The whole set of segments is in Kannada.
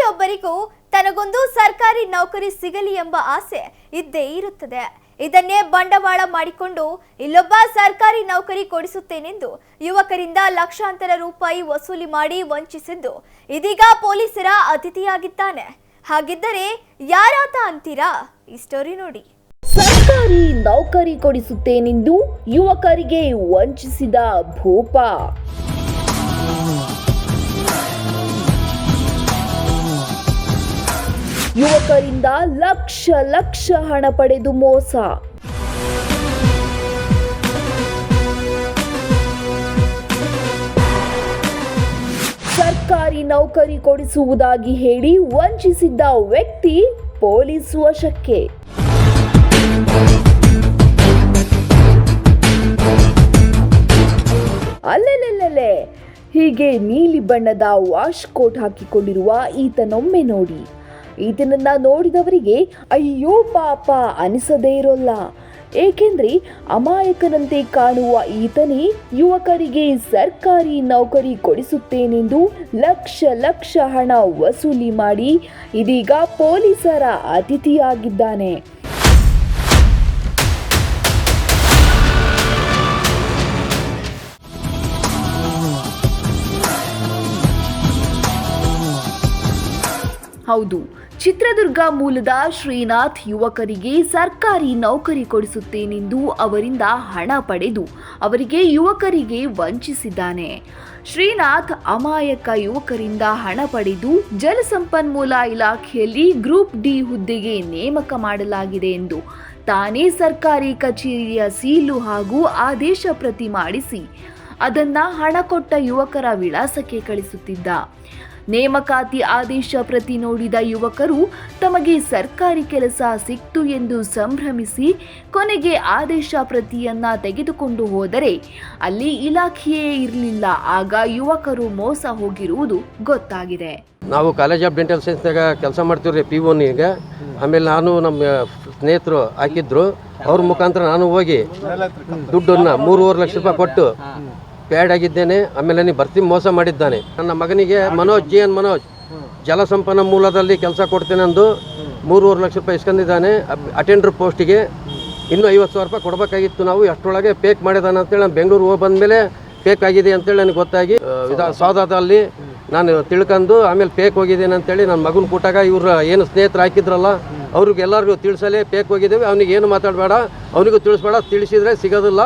ಪ್ರತಿಯೊಬ್ಬರಿಗೂ ತನಗೊಂದು ಸರ್ಕಾರಿ ನೌಕರಿ ಸಿಗಲಿ ಎಂಬ ಆಸೆ ಇದ್ದೇ ಇರುತ್ತದೆ. ಇದನ್ನೇ ಬಂಡವಾಳ ಮಾಡಿಕೊಂಡು ಇಲ್ಲೊಬ್ಬ ಸರ್ಕಾರಿ ನೌಕರಿ ಕೊಡಿಸುತ್ತೇನೆಂದು ಯುವಕರಿಂದ ಲಕ್ಷಾಂತರ ರೂಪಾಯಿ ವಸೂಲಿ ಮಾಡಿ ವಂಚಿಸಿದ್ದು ಇದೀಗ ಪೊಲೀಸರ ಅತಿಥಿಯಾಗಿದ್ದಾನೆ. ಹಾಗಿದ್ದರೆ ಯಾರಾತ ಅಂತೀರಾ? ಈ ಸ್ಟೋರಿ ನೋಡಿ. ಸರ್ಕಾರಿ ನೌಕರಿ ಕೊಡಿಸುತ್ತೇನೆಂದು ಯುವಕರಿಗೆ ವಂಚಿಸಿದ ಭೂಪ. ಯುವಕರಿಂದ ಲಕ್ಷ ಹಣ ಪಡೆದು ಮೋಸ. ಸರ್ಕಾರಿ ನೌಕರಿ ಕೊಡಿಸುವುದಾಗಿ ಹೇಳಿ ವಂಚಿಸಿದ್ದ ವ್ಯಕ್ತಿ ಪೊಲೀಸ್ ವಶಕ್ಕೆ. ಅಲ್ಲೇ ಹೀಗೆ ನೀಲಿ ಬಣ್ಣದ ವಾಶ್ ಕೋಟ್ ಹಾಕಿಕೊಂಡಿರುವ ಈತನೊಮ್ಮೆ ನೋಡಿ. ಈತನನ್ನ ನೋಡಿದವರಿಗೆ ಅಯ್ಯೋ ಪಾಪ ಅನಿಸದೇ ಇರೋಲ್ಲ. ಏಕೆಂದ್ರೆ ಅಮಾಯಕನಂತೆ ಕಾಣುವ ಈತನೇ ಯುವಕರಿಗೆ ಸರ್ಕಾರಿ ನೌಕರಿ ಕೊಡಿಸುತ್ತೇನೆಂದು ಲಕ್ಷ ಹಣ ವಸೂಲಿ ಮಾಡಿ ಇದೀಗ ಪೊಲೀಸರ ಅತಿಥಿಯಾಗಿದ್ದಾನೆ. ಹೌದು, ಚಿತ್ರದುರ್ಗ ಮೂಲದ ಶ್ರೀನಾಥ್ ಯುವಕರಿಗೆ ಸರ್ಕಾರಿ ನೌಕರಿ ಕೊಡಿಸುತ್ತೇನೆಂದು ಅವರಿಂದ ಹಣ ಪಡೆದು ಅವರಿಗೆ ಯುವಕರಿಗೆ ವಂಚಿಸಿದ್ದಾನೆ. ಶ್ರೀನಾಥ್ ಅಮಾಯಕ ಯುವಕರಿಂದ ಹಣ ಪಡೆದು ಜಲಸಂಪನ್ಮೂಲ ಇಲಾಖೆಯಲ್ಲಿ ಗ್ರೂಪ್ ಡಿ ಹುದ್ದೆಗೆ ನೇಮಕ ಮಾಡಲಾಗಿದೆ ಎಂದು ತಾನೇ ಸರ್ಕಾರಿ ಕಚೇರಿಯ ಸೀಲು ಹಾಗೂ ಆದೇಶ ಪ್ರತಿ ಮಾಡಿಸಿ ಅದನ್ನ ಹಣ ಕೊಟ್ಟ ಯುವಕರ ವಿಳಾಸಕ್ಕೆ ಕಳಿಸುತ್ತಿದ್ದ. ನೇಮಕಾತಿ ಆದೇಶ ಪ್ರತಿ ನೋಡಿದ ಯುವಕರು ತಮಗೆ ಸರ್ಕಾರಿ ಕೆಲಸ ಸಿಕ್ತು ಎಂದು ಸಂಭ್ರಮಿಸಿ ಕೊನೆಗೆ ಆದೇಶ ಪ್ರತಿಯನ್ನ ತೆಗೆದುಕೊಂಡು ಹೋದರೆ ಅಲ್ಲಿ ಇಲಾಖೆಯೇ ಇರಲಿಲ್ಲ. ಆಗ ಯುವಕರು ಮೋಸ ಹೋಗಿರುವುದು ಗೊತ್ತಾಗಿದೆ. ನಾವು ಕಾಲೇಜ್ ಆಫ್ ಡೆಂಟಲ್ ಸೈನ್ಸ್ನಾಗ ಕೆಲಸ ಮಾಡ್ತೀವ್ರಿ P1ಗೆ. ಆಮೇಲೆ ನಾನು ನಮ್ಮ ಸ್ನೇಹಿತರು ಹಾಕಿದ್ರು, ಅವ್ರ ಮುಖಾಂತರ ನಾನು ಹೋಗಿ ದುಡ್ಡನ್ನು 3.5 ಲಕ್ಷ ರೂಪಾಯಿ ಕೊಟ್ಟು ಪ್ಯಾಡ್ ಆಗಿದ್ದೇನೆ. ಆಮೇಲೆ ನನಗೆ ಭರ್ತಿ ಮೋಸ ಮಾಡಿದ್ದಾನೆ. ನನ್ನ ಮಗನಿಗೆ ಮನೋಜ್ ಜಲಸಂಪನ್ಮೂಲದಲ್ಲಿ ಕೆಲಸ ಕೊಡ್ತೇನೆ ಅಂದು 3.5 ಲಕ್ಷ ರೂಪಾಯಿ ಇಸ್ಕೊಂಡಿದ್ದಾನೆ. ಅಟೆಂಡರ್ ಪೋಸ್ಟಿಗೆ ಇನ್ನೂ 50,000 ರೂಪಾಯಿ ಕೊಡಬೇಕಾಗಿತ್ತು. ನಾವು ಅಷ್ಟರೊಳಗೆ ಪೇಕ್ ಮಾಡಿದ್ದಾನೆ ಅಂತೇಳಿ ನಾನು ಬೆಂಗಳೂರು ಹೋಗಿ ಬಂದಮೇಲೆ ಪೇಕ್ ಆಗಿದೆ ಅಂತೇಳಿ ನನಗೆ ಗೊತ್ತಾಗಿ ಸೌದಾದಲ್ಲಿ ನಾನು ತಿಳ್ಕೊಂಡು ಆಮೇಲೆ ಪೇಕ್ ಹೋಗಿದ್ದೇನೆ ಅಂತೇಳಿ ನನ್ನ ಮಗನ ಕೂಟಾಗ ಇವ್ರು ಏನು ಸ್ನೇಹಿತರು ಹಾಕಿದ್ರಲ್ಲ ಅವ್ರಿಗೆಲ್ಲರಿಗೂ ತಿಳಿಸಲೇ ಪೇಕ್ ಹೋಗಿದ್ದೇವೆ. ಅವನಿಗೆ ಏನು ಮಾತಾಡಬೇಡ, ಅವನಿಗೂ ತಿಳಿಸ್ಬೇಡ, ತಿಳಿಸಿದರೆ ಸಿಗೋದಿಲ್ಲ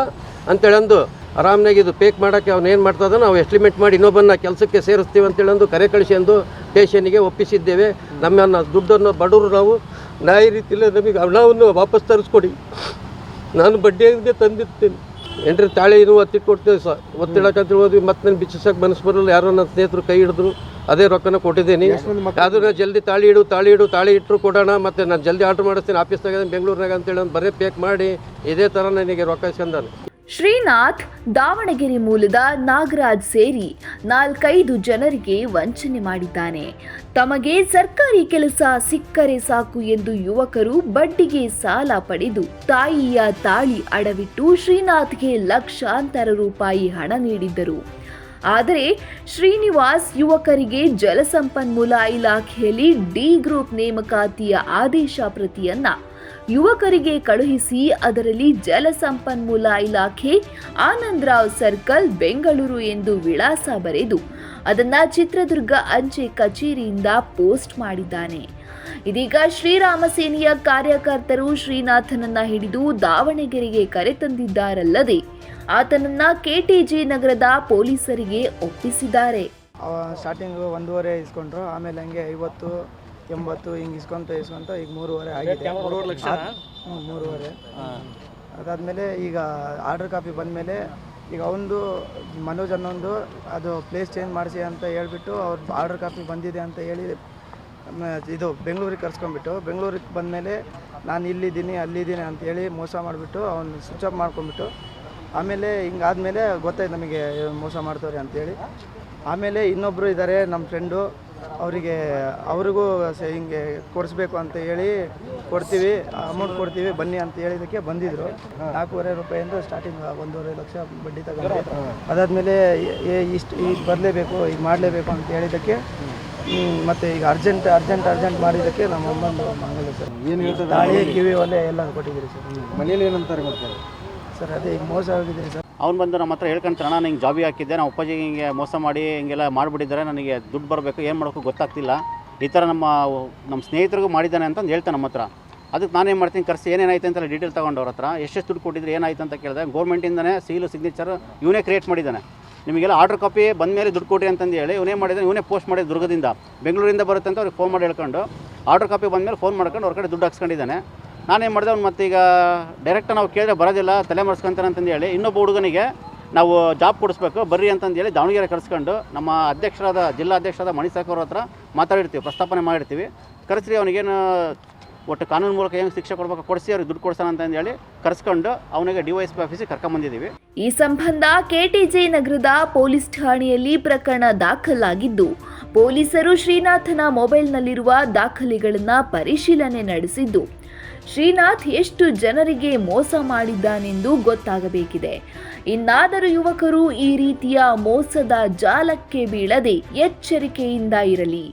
ಅಂತೇಳಿ ಅಂದು ಆರಾಮ್ನಾಗ ಇದು ಪೇಕ್ ಮಾಡೋಕ್ಕೆ ಅವ್ನು ಏನು ಮಾಡ್ತದೋ ನಾವು ಎಸ್ಟಿಮೇಟ್ ಮಾಡಿ ಇನ್ನೊಬ್ಬನ ಕೆಲಸಕ್ಕೆ ಸೇರಿಸ್ತೀವಿ ಅಂತೇಳಂದು ಕರೆ ಕಳಿಸಿ ಅಂದು ಪೇಷನ್ನಿಗೆ ಒಪ್ಪಿಸಿದ್ದೇವೆ. ನಮ್ಮನ್ನು ದುಡ್ಡನ್ನು ಬಡವರು ನಾವು ನ್ಯಾಯ ರೀತಿಯಲ್ಲಿ ನಮಗೆ ಹಣವನ್ನು ವಾಪಸ್ ತರಿಸ್ಕೊಡಿ. ನಾನು ಬಡ್ಡಿಗೆ ತಂದಿರ್ತೀನಿ. ಎಂಟ್ರಿ ತಾಳಿ ಇನ್ನೂ ಒತ್ತಿಟ್ಟು ಕೊಡ್ತೇವೆ ಸರ್. ಒತ್ತಿಡಕ್ಕಂತ ಹೋದ್ವಿ, ಮತ್ತೆ ನಾನು ಬಿಚ್ಚಿಸೋಕೆ ಮನಸ್ಸು ಬರಲ್ಲ. ಯಾರೋ ನನ್ನ ಸ್ನೇಹಿತರು ಕೈ ಹಿಡಿದ್ರು, ಅದೇ ರೊಕ್ಕನ ಕೊಟ್ಟಿದ್ದೀನಿ. ಅದನ್ನು ಜಲ್ದಿ ತಾಳಿ ಇಟ್ಟರು ಕೊಡೋಣ, ಮತ್ತು ನಾನು ಜಲ್ದಿ ಆರ್ಡ್ರ್ ಮಾಡಿಸ್ತೀನಿ ಆಫೀಸ್ನಾಗ ಬೆಂಗಳೂರಿನಾಗ ಅಂತೇಳಿ ಬರೀ ಪೇಕ್ ಮಾಡಿ ಇದೇ ಥರ ನನಗೆ ರೊಕ್ಕ ಇಸ್ಕೊಂಡಾನೆ. ಶ್ರೀನಾಥ್ ದಾವಣಗೆರೆ ಮೂಲದ ನಾಗರಾಜ್ ಸೇರಿ 4-5 ಜನರಿಗೆ ವಂಚನೆ ಮಾಡಿದ್ದಾನೆ. ತಮಗೆ ಸರ್ಕಾರಿ ಕೆಲಸ ಸಿಕ್ಕರೆ ಸಾಕು ಎಂದು ಯುವಕರು ಬಡ್ಡಿಗೆ ಸಾಲ ಪಡೆದು ತಾಯಿಯ ತಾಳಿ ಅಡವಿಟ್ಟು ಶ್ರೀನಾಥ್ಗೆ ಲಕ್ಷಾಂತರ ರೂಪಾಯಿ ಹಣ ನೀಡಿದ್ದರು. ಆದರೆ ಶ್ರೀನಿವಾಸ್ ಯುವಕರಿಗೆ ಜಲಸಂಪನ್ಮೂಲ ಇಲಾಖೆಯಲ್ಲಿ ಡಿ ಗ್ರೂಪ್ ನೇಮಕಾತಿಯ ಆದೇಶ ಪ್ರತಿಯನ್ನ ಯುವಕರಿಗೆ ಕಳುಹಿಸಿ ಅದರಲ್ಲಿ ಜಲಸಂಪನ್ಮೂಲ ಇಲಾಖೆ ಆನಂದರಾವ್ ಸರ್ಕಲ್ ಬೆಂಗಳೂರು ಎಂದು ವಿಳಾಸ ಬರೆದು ಅದನ್ನ ಚಿತ್ರದುರ್ಗ ಅಂಚೆ ಕಚೇರಿಯಿಂದ ಪೋಸ್ಟ್ ಮಾಡಿದ್ದಾನೆ. ಇದೀಗ ಶ್ರೀರಾಮ ಸೇನೆಯ ಕಾರ್ಯಕರ್ತರು ಶ್ರೀನಾಥನನ್ನ ಹಿಡಿದು ದಾವಣಗೆರೆಗೆ ಕರೆತಂದಿದ್ದಾರಲ್ಲದೆ ಆತನನ್ನ KTG ನಗರದ ಪೊಲೀಸರಿಗೆ ಒಪ್ಪಿಸಿದ್ದಾರೆ. ಸ್ಟಾರ್ಟಿಂಗ್ 1.5 ಇಸ್ಕೊಂಡ್ರು, ಆಮೇಲೆ ಹಂಗೆ 50, 80 ಹಿಂಗೆ ಇಸ್ಕೊಂತ ಈಗ 3.5 ಆಗಿದೆ. 3.5 ಲಕ್ಷ. 3.5. ಅದಾದಮೇಲೆ ಈಗ ಆರ್ಡರ್ ಕಾಪಿ ಬಂದಮೇಲೆ ಈಗ ಅವನದು ಮನೋಜ್ ಅನ್ನೊಂದು ಅದು ಪ್ಲೇಸ್ ಚೇಂಜ್ ಮಾಡಿಸಿ ಅಂತ ಹೇಳ್ಬಿಟ್ಟು ಅವ್ರ ಆರ್ಡರ್ ಕಾಪಿ ಬಂದಿದೆ ಅಂತ ಹೇಳಿ ಇದು ಬೆಂಗಳೂರಿಗೆ ಕರ್ಸ್ಕೊಂಡ್ಬಿಟ್ಟು ಬೆಂಗಳೂರಿಗೆ ಬಂದಮೇಲೆ ನಾನು ಇಲ್ಲಿದ್ದೀನಿ ಅಲ್ಲಿದ್ದೀನಿ ಅಂತೇಳಿ ಮೋಸ ಮಾಡಿಬಿಟ್ಟು ಅವ್ನು ಸ್ವಿಚ್ ಆಫ್ ಮಾಡ್ಕೊಂಡ್ಬಿಟ್ಟು ಆಮೇಲೆ ಹಿಂಗಾದ್ಮೇಲೆ ಗೊತ್ತಾಯ್ತು ನಮಗೆ ಮೋಸ ಮಾಡ್ತವ್ರೆ ಅಂತೇಳಿ. ಆಮೇಲೆ ಇನ್ನೊಬ್ಬರು ಇದ್ದಾರೆ ನಮ್ಮ ಫ್ರೆಂಡು, ಅವ್ರಿಗೂ ಹಿಂಗೆ ಕೊಡಿಸ್ಬೇಕು ಅಂತ ಹೇಳಿ ಕೊಡ್ತೀವಿ, ಅಮೌಂಟ್ ಕೊಡ್ತೀವಿ ಬನ್ನಿ ಅಂತ ಹೇಳಿದ್ದಕ್ಕೆ ಬಂದಿದ್ದರು. 4.5 ರೂಪಾಯಿಂದ ಸ್ಟಾರ್ಟಿಂಗ್ 1.5 ಲಕ್ಷ ಬಡ್ಡಿ ತಗೊಂಡು ಅದಾದಮೇಲೆ ಇಷ್ಟು ಈಗ ಬರಲೇಬೇಕು, ಈಗ ಮಾಡಲೇಬೇಕು ಅಂತ ಹೇಳಿದ್ದಕ್ಕೆ ಮತ್ತು ಈಗ ಅರ್ಜೆಂಟ್ ಮಾಡಿದ್ದಕ್ಕೆ ನಮ್ಮ ಅಮ್ಮಂದು ಮಂಗಲ ಸರ್. ಏನು ಹೇಳ್ತಾರೆ? ತಾಳಿ ಕಿವಿ ಒಲೆ ಎಲ್ಲ ಕೊಟ್ಟಿದ್ದೀರಿ ಸರ್. ಮನೇಲಿ ಏನಂತಾರೆ ಮಾಡ್ತಾರೆ ಸರ್? ಅದೇ ಈಗ ಮೋಸ ಆಗಿದೆ ಸರ್. ಅವ್ನು ಬಂದು ನಮ್ಮ ಹತ್ರ ಹೇಳ್ಕೊಂತಾನೆ, ನಾನು ಹಿಂಗೆ ಜಾಬಿಗೆ ಹಾಕಿದ್ದೆ, ನಮ್ಮ ಅಪ್ಪಾಜಿಗೆ ಹಿಂಗೆ ಮೋಸ ಮಾಡಿ ಹಿಂಗೆಲ್ಲ ಮಾಡಿಬಿಟ್ಟಿದ್ದಾರೆ, ನನಗೆ ದುಡ್ಡು ಬರಬೇಕು, ಏನು ಮಾಡೋಕ್ಕೂ ಗೊತ್ತಾಗ್ತಿಲ್ಲ, ಈ ಥರ ನಮ್ಮ ಸ್ನೇಹಿತರಿಗೂ ಮಾಡಿದ್ದಾನೆ ಅಂತಂದು ಹೇಳ್ತಾನೆ ನಮ್ಮ ಹತ್ರ. ಅದಕ್ಕೆ ನಾನೇನು ಮಾಡ್ತೀನಿ, ಕರೆಸಿ ಏನೇನಾಯ್ತು ಅಂತೆಲ್ಲ ಡೀಟೇಲ್ ತೊಗೊಂಡು ಅವ್ರ ಹತ್ರ ಎಷ್ಟು ದುಡ್ಡು ಕೊಟ್ಟಿದ್ರೆ ಏನಾಯ್ತು ಅಂತ ಕೇಳಿದೆ. ಗೌರ್ಮೆಂಟಿಂದನೇ ಸೀಲು ಸಿಗ್ನೇಚರ್ ಇವನೇ ಕ್ರಿಯೇಟ್ ಮಾಡಿದ್ದಾನೆ, ನಿಮಗೆಲ್ಲ ಆರ್ಡರ್ ಕಾಪಿ ಬಂದ ಮೇಲೆ ದುಡ್ಡು ಕೊಡಿ ಅಂತಂದು ಹೇಳಿ ಇವನೇ ಮಾಡಿದ್ದಾನೆ. ಇವನೇ ಪೋಸ್ಟ್ ಮಾಡಿದ ದುರ್ಗದಿಂದ, ಬೆಂಗಳೂರಿಂದ ಬರುತ್ತೆ ಅಂತ ಅವ್ರಿಗೆ ಫೋನ್ ಮಾಡಿ ಹೇಳ್ಕೊಂಡು ಆರ್ಡರ್ ಕಾಪಿ ಬಂದ ಮೇಲೆ ಫೋನ್ ಮಾಡ್ಕೊಂಡು ಅವ್ರ ಕಡೆ ದುಡ್ಡು ಹಾಕ್ಸ್ಕೊಂಡಿದ್ದಾನೆ. ನಾನೇನು ಮಾಡಿದೆ, ಅವ್ನು ಮತ್ತೆ ಈಗ ಡೈರೆಕ್ಟ್ ನಾವು ಕೇಳಿದ್ರೆ ಬರೋದಿಲ್ಲ, ತಲೆ ಮರೆಸ್ಕೊಂತಾನೆ ಅಂತಂದು ಹೇಳಿ ಇನ್ನೊಬ್ಬ ಹುಡುಗನಿಗೆ ನಾವು ಜಾಬ್ ಕೊಡಿಸ್ಬೇಕು ಬರ್ರಿ ಅಂತಂದು ಹೇಳಿ ದಾವಣಗೆರೆ ಕರೆಸ್ಕೊಂಡು ನಮ್ಮ ಜಿಲ್ಲಾ ಅಧ್ಯಕ್ಷರಾದ ಮಣಿಸಾಕ್ ಅವ್ರ ಹತ್ರ ಮಾತಾಡಿರ್ತೀವಿ, ಪ್ರಸ್ತಾಪನೆ ಮಾಡಿರ್ತೀವಿ. ಕರೆಸ್ರಿ ಅವನಿಗೇನು ಒಟ್ಟು ಕಾನೂನು ಮೂಲಕ ಏನು ಶಿಕ್ಷೆ ಕೊಡಬೇಕು ಕೊಡಿಸಿ ಅವ್ರಿಗೆ ದುಡ್ಡು ಕೊಡ್ಸೋಣ ಅಂತಂದು ಹೇಳಿ ಕರೆಸ್ಕೊಂಡು ಅವನಿಗೆ DYSP ಆಫೀಸಿಗೆ ಕರ್ಕೊಂಬಂದಿದ್ದೀವಿ. ಈ ಸಂಬಂಧ KTJ ನಗರದ ಪೊಲೀಸ್ ಠಾಣೆಯಲ್ಲಿ ಪ್ರಕರಣ ದಾಖಲಾಗಿದ್ದು, ಪೊಲೀಸರು ಶ್ರೀನಾಥನ ಮೊಬೈಲ್ನಲ್ಲಿರುವ ದಾಖಲೆಗಳನ್ನು ಪರಿಶೀಲನೆ ನಡೆಸಿದ್ದು, ಶ್ರೀನಾಥ್ ಎಷ್ಟು ಜನರಿಗೆ ಮೋಸ ಮಾಡಿದ್ದಾನೆಂದು ಗೊತ್ತಾಗಬೇಕಿದೆ. ಇನ್ನಾದರೂ ಯುವಕರು ಈ ರೀತಿಯ ಮೋಸದ ಜಾಲಕ್ಕೆ ಬೀಳದೆ ಎಚ್ಚರಿಕೆಯಿಂದ ಇರಲಿ.